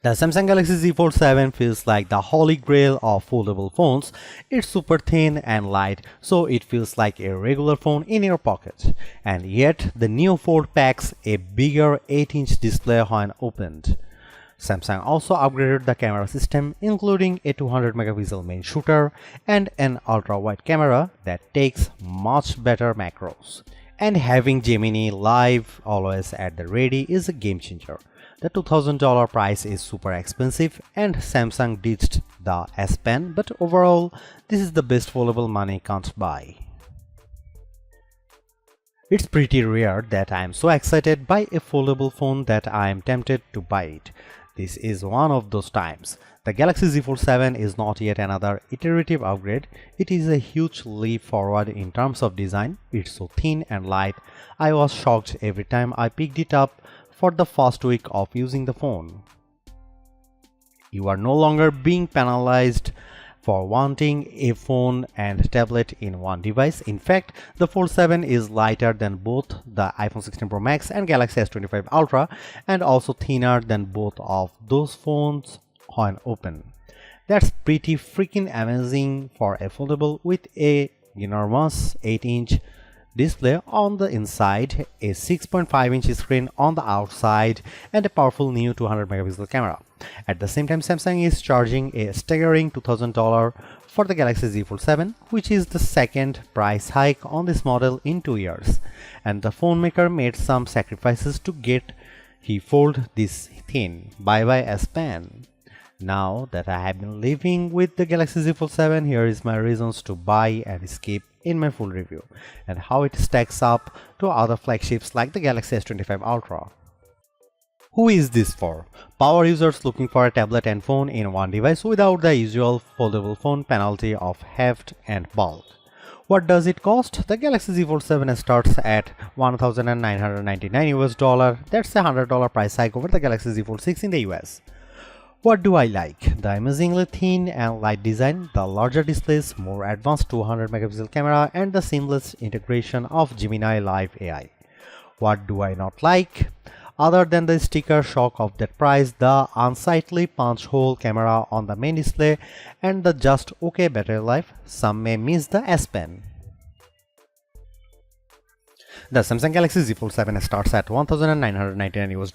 The Samsung Galaxy Z Fold 7 feels like the holy grail of foldable phones. It's super thin and light, so it feels like a regular phone in your pocket. And yet, the new Fold packs a bigger 8-inch display when opened. Samsung also upgraded the camera system, including a 200 megapixel main shooter and an ultra-wide camera that takes much better macros. And having Gemini Live always at the ready is a game changer. The $2000 price is super expensive and Samsung ditched the S Pen, but overall, this is the best foldable money can't buy. It's pretty rare that I am so excited by a foldable phone that I am tempted to buy it. This is one of those times. The Galaxy Z Fold 7 is not yet another iterative upgrade. It is a huge leap forward in terms of design. It's so thin and light. I was shocked every time I picked it up for the first week of using the phone. You are no longer being penalized for wanting a phone and tablet in one device. In fact, the Fold 7 is lighter than both the iPhone 16 Pro Max and Galaxy S25 Ultra and also thinner than both of those phones when open. That's pretty freaking amazing for a foldable with a enormous 8-inch display on the inside, a 6.5-inch screen on the outside, and a powerful new 200 megapixel camera. At the same time, Samsung is charging a staggering $2000 for the Galaxy Z Fold 7, which is the second price hike on this model in 2 years. And the phone maker made some sacrifices to get he fold this thin. Bye bye S Pen. Now that I have been living with the Galaxy Z Fold 7, here is my reasons to buy and skip in my full review, and how it stacks up to other flagships like the Galaxy S25 Ultra. Who is this for? Power users looking for a tablet and phone in one device without the usual foldable phone penalty of heft and bulk. What does it cost? The Galaxy Z Fold 7 starts at $1,999 US. That's a $100 price hike over the Galaxy Z Fold 6 in the US. What do I like? The amazingly thin and light design, the larger displays, more advanced 200 megapixel camera, and the seamless integration of Gemini Live AI. What do I not like? Other than the sticker shock of that price, the unsightly punch hole camera on the main display, and the just okay battery life, some may miss the S Pen. The Samsung Galaxy Z Fold 7 starts at $1,999 US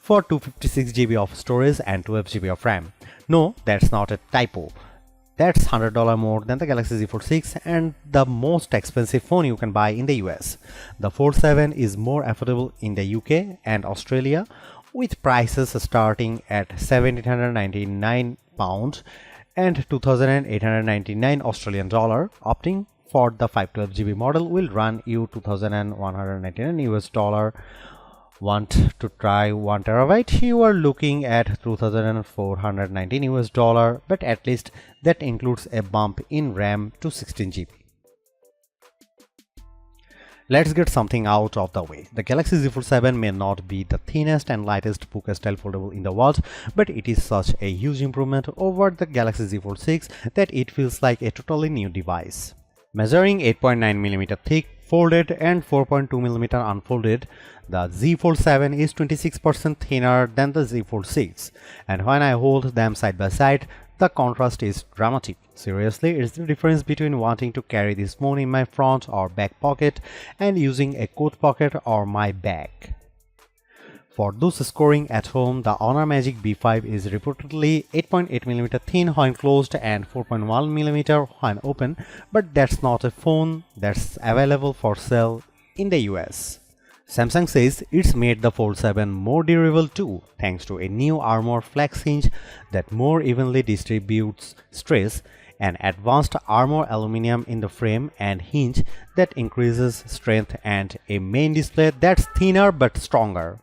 for 256 GB of storage and 12 GB of RAM. No, that's not a typo. That's $100 more than the Galaxy Z Fold 6 and the most expensive phone you can buy in the US. The Fold 7 is more affordable in the UK and Australia, with prices starting at £1,799 and $2,899 Australian dollar. Opting for the 512 GB model will run you $2,199 US. Want to try 1 terabyte? You are looking at $2,419 US, but at least that includes a bump in RAM to 16 GB. Let's get something out of the way. The Galaxy Z Fold 7 may not be the thinnest and lightest Puka-style foldable in the world, but it is such a huge improvement over the Galaxy Z Fold 6 that it feels like a totally new device. Measuring 8.9mm thick, folded and 4.2mm unfolded, the Z Fold 7 is 26% thinner than the Z Fold 6, and when I hold them side by side, the contrast is dramatic. Seriously, it's the difference between wanting to carry this phone in my front or back pocket and using a coat pocket or my bag. For those scoring at home, the Honor Magic B5 is reportedly 8.8mm thin when closed and 4.1mm when open, but that's not a phone that's available for sale in the US. Samsung says it's made the Fold 7 more durable too, thanks to a new armor flex hinge that more evenly distributes stress, an advanced armor aluminum in the frame and hinge that increases strength, and a main display that's thinner but stronger.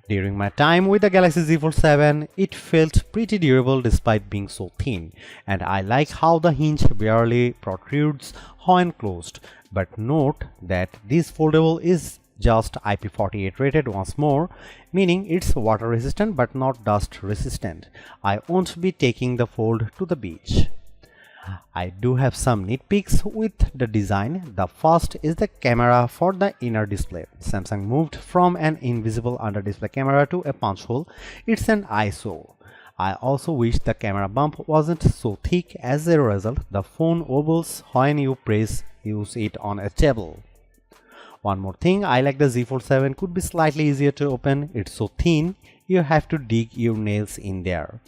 During my time with the Galaxy Z Fold 7, it felt pretty durable despite being so thin, and I like how the hinge barely protrudes when closed. But note that this foldable is just IP48 rated once more, meaning it's water resistant but not dust resistant. I won't be taking the Fold to the beach. I do have some nitpicks with the design. The first is the camera for the inner display. Samsung moved from an invisible under display camera to a punch hole. It's an eyesore. I also wish the camera bump wasn't so thick. As a result, the phone wobbles when you use it on a table. One more thing, I like the Z Fold 7 could be slightly easier to open. It's so thin, you have to dig your nails in there.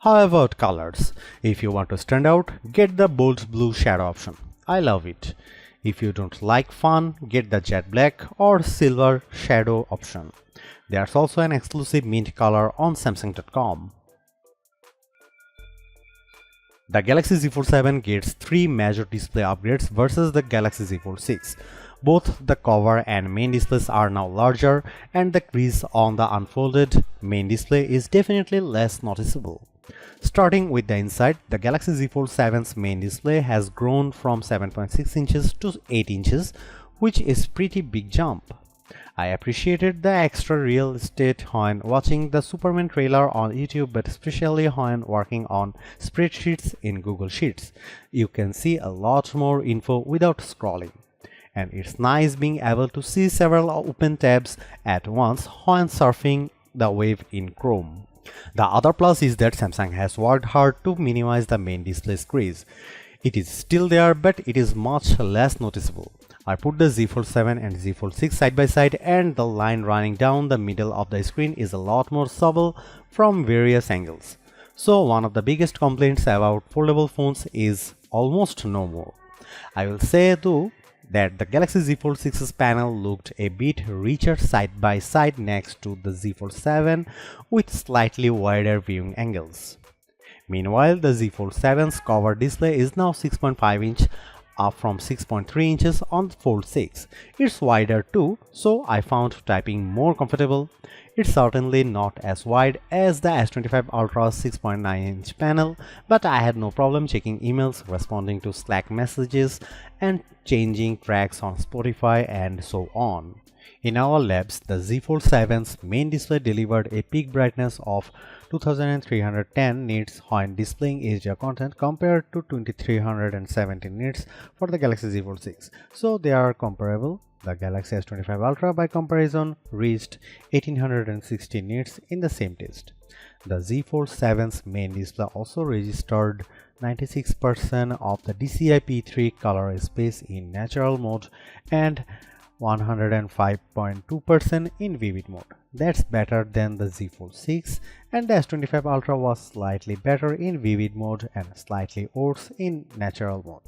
How about colors? If you want to stand out, get the bold blue shadow option. I love it. If you don't like fun, get the jet black or silver shadow option. There's also an exclusive mint color on Samsung.com. The Galaxy Z Fold 7 gets 3 major display upgrades versus the Galaxy Z Fold 6. Both the cover and main displays are now larger, and the crease on the unfolded main display is definitely less noticeable. Starting with the inside, the Galaxy Z Fold 7's main display has grown from 7.6 inches to 8 inches, which is pretty big jump. I appreciated the extra real estate when watching the Superman trailer on YouTube, but especially when working on spreadsheets in Google Sheets. You can see a lot more info without scrolling. And it's nice being able to see several open tabs at once when surfing the web in Chrome. The other plus is that Samsung has worked hard to minimize the main display crease. It is still there, but it is much less noticeable. I put the Z Fold 7 and Z Fold 6 side by side, and the line running down the middle of the screen is a lot more subtle from various angles. So one of the biggest complaints about foldable phones is almost no more. I will say though that the Galaxy Z Fold 6's panel looked a bit richer side by side next to the Z Fold 7 with slightly wider viewing angles. Meanwhile, the Z Fold 7's cover display is now 6.5 inch, up from 6.3 inches on the Fold 6. It's wider too, so I found typing more comfortable. It's certainly not as wide as the S25 Ultra's 6.9-inch panel, but I had no problem checking emails, responding to Slack messages, and changing tracks on Spotify and so on. In our labs, the Z Fold 7's main display delivered a peak brightness of 2310 nits when displaying HDR content compared to 2317 nits for the Galaxy Z Fold 6. So they are comparable. The Galaxy S25 Ultra by comparison reached 1860 nits in the same test. The Z Fold 7's main display also registered 96% of the DCI-P3 color space in natural mode and 105.2% in vivid mode. That's better than the Z Fold 6, and the S25 Ultra was slightly better in vivid mode and slightly worse in natural mode.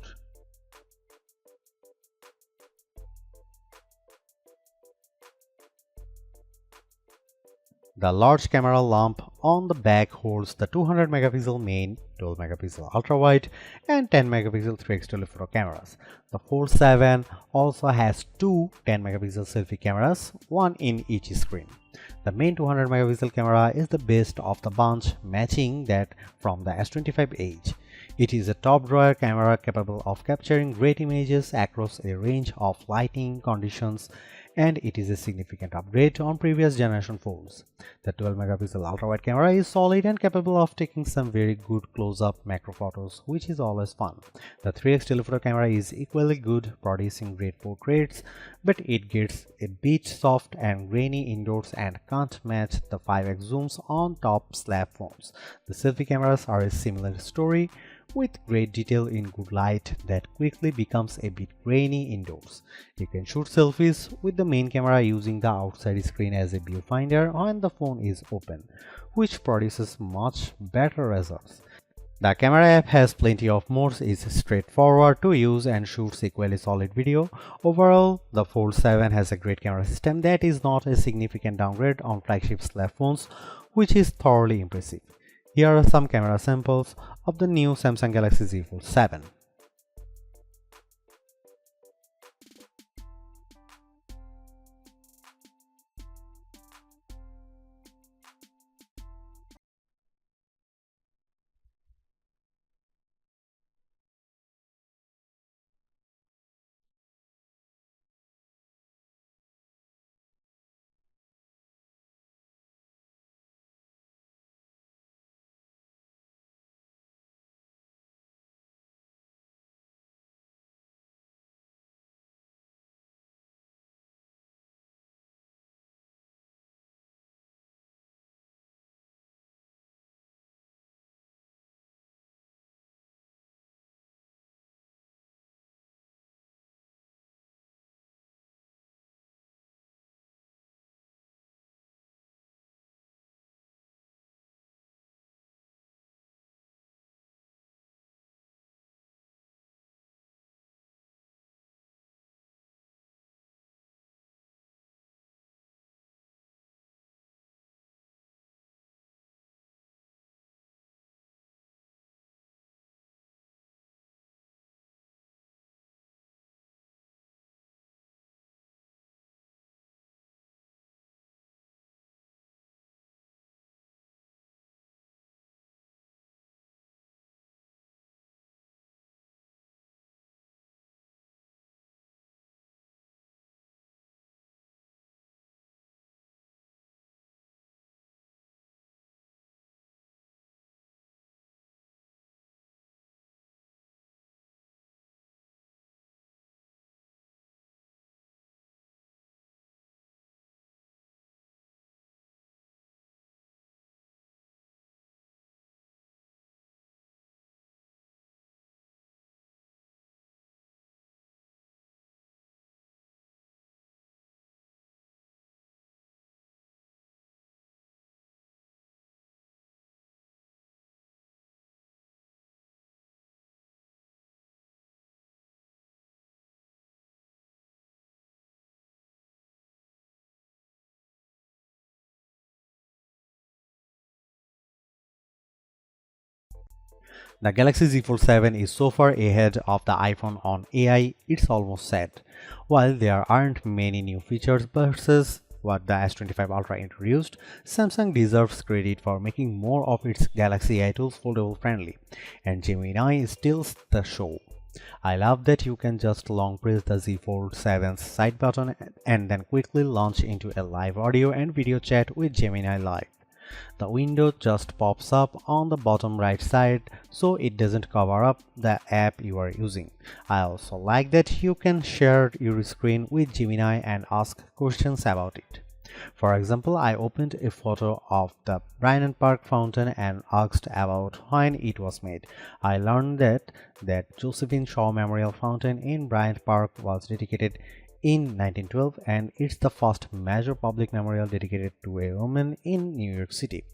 The large camera lamp on the back holds the 200 megapixel main, 12 megapixel ultra wide, and 10 megapixel 3x telephoto cameras. The Fold 7 also has two 10 megapixel selfie cameras, one in each screen. The main 200 megapixel camera is the best of the bunch, matching that from the S25 Edge. It is a top drawer camera capable of capturing great images across a range of lighting conditions, and it is a significant upgrade on previous generation phones. The 12 megapixel ultra-wide camera is solid and capable of taking some very good close-up macro photos, which is always fun. The 3x telephoto camera is equally good, producing great portraits, but it gets a bit soft and grainy indoors and can't match the 5x zooms on top slab phones. The selfie cameras are a similar story, with great detail in good light that quickly becomes a bit grainy indoors. You can shoot selfies with the main camera using the outside screen as a viewfinder when the phone is open, which produces much better results. The camera app has plenty of modes, is straightforward to use, and shoots equally solid video. Overall, the Fold 7 has a great camera system that is not a significant downgrade on flagship slab phones, which is thoroughly impressive. Here are some camera samples of the new Samsung Galaxy Z Fold 7. The Galaxy Z Fold 7 is so far ahead of the iPhone on AI, it's almost sad. While there aren't many new features versus what the S25 Ultra introduced, Samsung deserves credit for making more of its Galaxy AI tools foldable friendly, and Gemini steals the show. I love that you can just long press the Z Fold 7's side button and then quickly launch into a live audio and video chat with Gemini Live. The window just pops up on the bottom right side so it doesn't cover up the app you are using. I also like that you can share your screen with Gemini and ask questions about it. For example, I opened a photo of the Bryant Park fountain and asked about when it was made. I learned that Josephine Shaw Memorial Fountain in Bryant Park was dedicated in 1912 and it's the first major public memorial dedicated to a woman in New York City.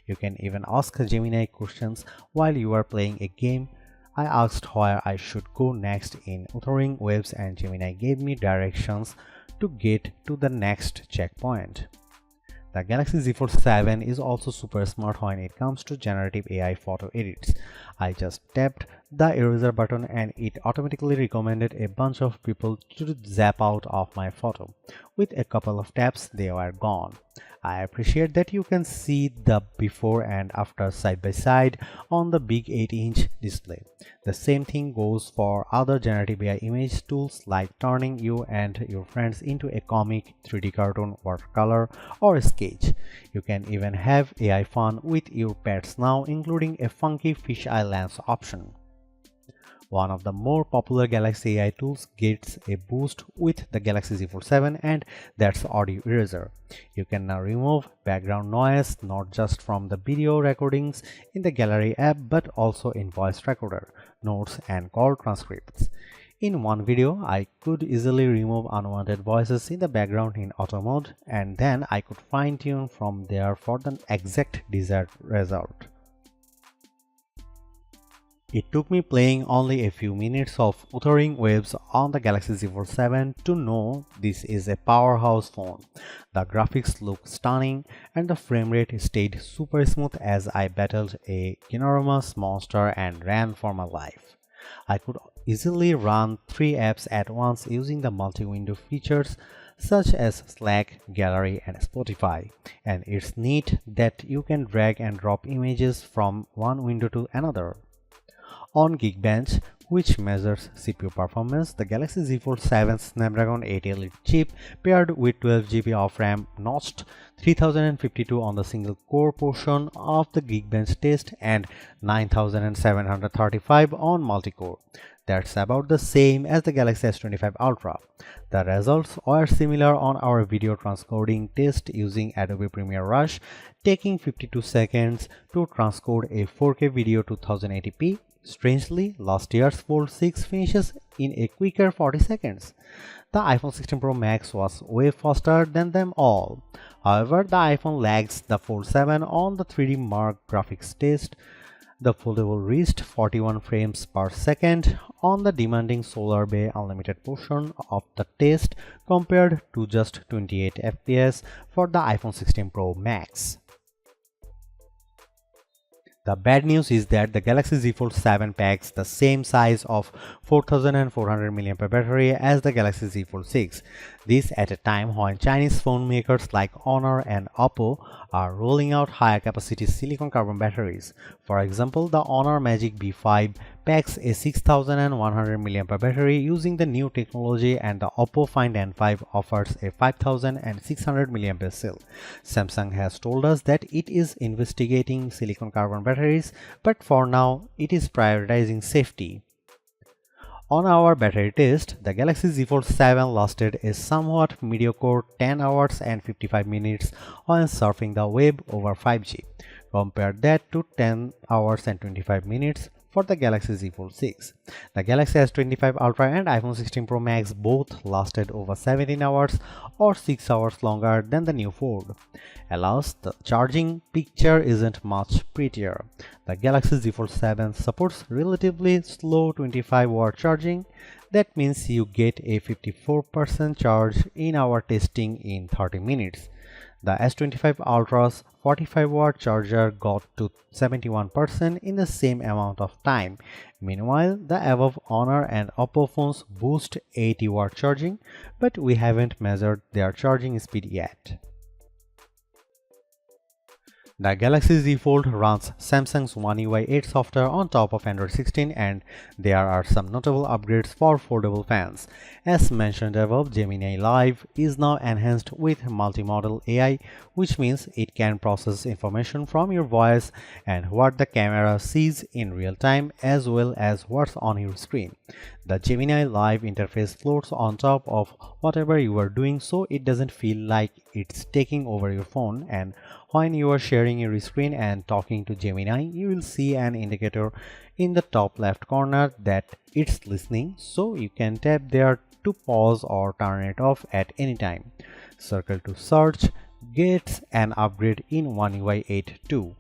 You can even ask Gemini questions while you are playing a game. I asked where I should go next in Wuthering Waves and Gemini gave me directions to get to the next checkpoint. The Galaxy Z Fold 7 is also super smart when it comes to generative AI photo edits. I just tapped the eraser button and it automatically recommended a bunch of people to zap out of my photo. With a couple of taps, they were gone. I appreciate that you can see the before and after side by side on the big 8-inch display. The same thing goes for other generative AI image tools like turning you and your friends into a comic, 3D cartoon, watercolor, or a sketch. You can even have AI fun with your pets now, including a funky fisheye lens option. One of the more popular Galaxy AI tools gets a boost with the Galaxy Z Fold 7 and that's Audio Eraser. You can now remove background noise not just from the video recordings in the Gallery app but also in voice recorder, notes and call transcripts. In one video, I could easily remove unwanted voices in the background in auto mode and then I could fine-tune from there for the exact desired result. It took me playing only a few minutes of Wuthering Waves on the Galaxy Z Fold 7 to know this is a powerhouse phone. The graphics look stunning and the frame rate stayed super smooth as I battled a ginormous monster and ran for my life. I could easily run 3 apps at once using the multi-window features such as Slack, Gallery, and Spotify. And it's neat that you can drag and drop images from one window to another. On Geekbench, which measures CPU performance, the Galaxy Z Fold 7 Snapdragon 8 Elite chip paired with 12GB of RAM notched 3052 on the single core portion of the Geekbench test and 9735 on multi-core. That's about the same as the Galaxy S25 Ultra. The results are similar on our video transcoding test using Adobe Premiere Rush, taking 52 seconds to transcode a 4K video to 1080p. Strangely, last year's Fold 6 finishes in a quicker 40 seconds. The iPhone 16 Pro Max was way faster than them all. However, the iPhone lags the Fold 7 on the 3D Mark graphics test. The Foldable reached 41 frames per second on the demanding Solar Bay Unlimited portion of the test compared to just 28 FPS for the iPhone 16 Pro Max. The bad news is that the Galaxy Z Fold 7 packs the same size of 4400 mAh battery as the Galaxy Z Fold 6. This at a time when Chinese phone makers like Honor and Oppo are rolling out higher capacity silicon carbon batteries. For example, the Honor Magic B5 packs a 6100 mAh battery using the new technology and the Oppo Find N5 offers a 5600 mAh cell. Samsung has told us that it is investigating silicon carbon batteries, but for now it is prioritizing safety. On our battery test, the Galaxy Z Fold 7 lasted a somewhat mediocre 10 hours and 55 minutes when surfing the web over 5G. Compare that to 10 hours and 25 minutes for the Galaxy Z Fold 6. The Galaxy S25 Ultra and iPhone 16 Pro Max both lasted over 17 hours or 6 hours longer than the new Fold. Alas, the charging picture isn't much prettier. The Galaxy Z Fold 7 supports relatively slow 25-watt charging. That means you get a 54% charge in our testing in 30 minutes. The S25 Ultra's 45-watt charger got to 71% in the same amount of time. Meanwhile, the above Honor and Oppo phones boast 80-watt charging, but we haven't measured their charging speed yet. The Galaxy Z Fold runs Samsung's One UI 8 software on top of Android 16, and there are some notable upgrades for foldable fans. As mentioned above, Gemini Live is now enhanced with multimodal AI, which means it can process information from your voice and what the camera sees in real time, as well as what's on your screen. The Gemini Live interface floats on top of whatever you are doing, so it doesn't feel like it's taking over your phone, and when you are sharing your screen and talking to Gemini, you will see an indicator in the top left corner that it's listening, so you can tap there to pause or turn it off at any time. Circle to Search gets an upgrade in One UI 8 too.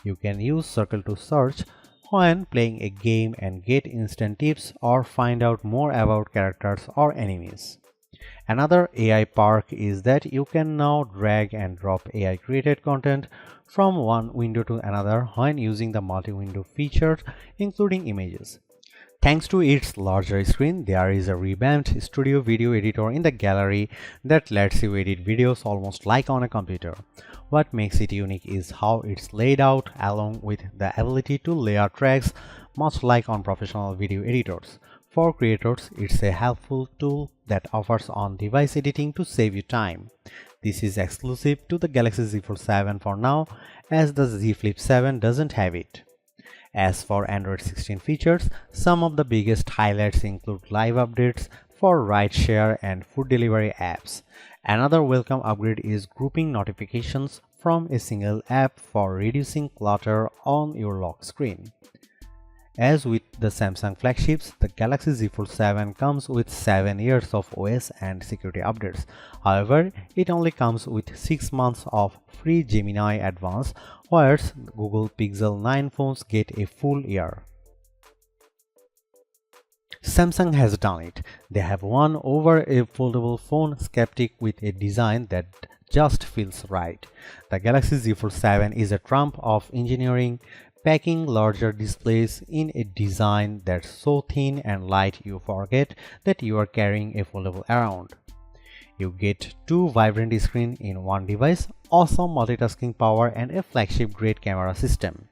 You can use Circle to Search when playing a game and get instant tips or find out more about characters or enemies. Another AI perk is that you can now drag and drop AI created content from one window to another when using the multi-window feature, including images. Thanks to its larger screen, there is a revamped studio video editor in the gallery that lets you edit videos almost like on a computer. What makes it unique is how it's laid out, along with the ability to layer tracks much like on professional video editors. For creators, it's a helpful tool that offers on-device editing to save you time. This is exclusive to the Galaxy Z Fold 7 for now, as the Z Flip 7 doesn't have it. As for Android 16 features, some of the biggest highlights include live updates for rideshare and food delivery apps. Another welcome upgrade is grouping notifications from a single app for reducing clutter on your lock screen. As with the Samsung flagships, the Galaxy Z Fold 7 comes with 7 years of OS and security updates. However, it only comes with 6 months of free Gemini Advanced, whereas Google Pixel 9 phones get a full year. Samsung has done it. They have won over a foldable phone skeptic with a design that just feels right. The Galaxy Z Fold 7 is a trump of engineering, packing larger displays in a design that's so thin and light you forget that you are carrying a foldable around. You get two vibrant screens in one device, awesome multitasking power, and a flagship-grade camera system.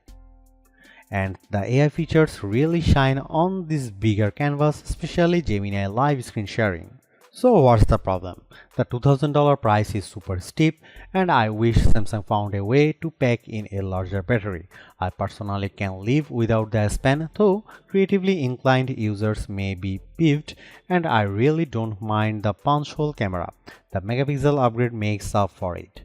And the AI features really shine on this bigger canvas, especially Gemini Live screen sharing. So what's the problem? The $2000 price is super steep, and I wish Samsung found a way to pack in a larger battery. I personally can live without the S Pen, though creatively inclined users may be peeved, and I really don't mind the punch hole camera. The megapixel upgrade makes up for it.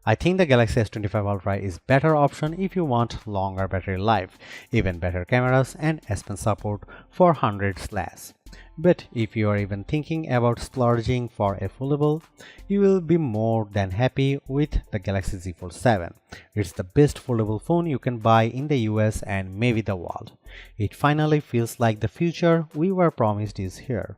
I think the Galaxy S25 Ultra is better option if you want longer battery life, even better cameras, and S Pen support for hundreds less. But if you are even thinking about splurging for a foldable, you will be more than happy with the Galaxy Z Fold 7. It's the best foldable phone you can buy in the US and maybe the world. It finally feels like the future we were promised is here.